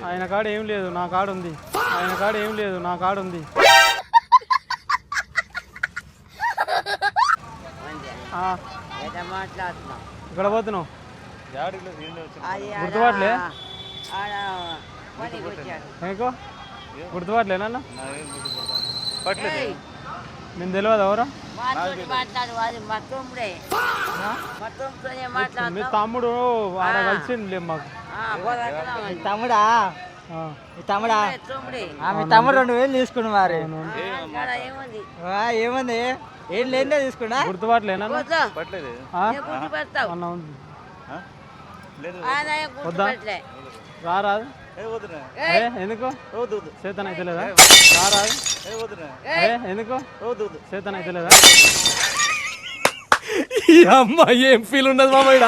ఆయన కాడ ఏం లేదు నా కాడ ఉంది. ఆయన కాడ ఏం లేదు నా కాడ ఉంది. ఇక్కడ పోతున్నావు గుర్తుపట్లే గుర్తుపట్లేనా నేను తెలియదు ఎవరు మీ తమ్ముడు ఆడ కలిసిందిలే మాకు. తమ్ముడా మీ తమ్ముడు 2000 తీసుకున్నా మరి ఏముంది ఏం లేదే తీసుకున్నా గుర్తుపట్లేనా రారాదు ఎందుకు చేతన అయితే లేదా రారాదు ఎందుకు చేతన అయితే లేదా ఈ అమ్మాయి ఏం ఫీల్ ఉండదు మామయ్య.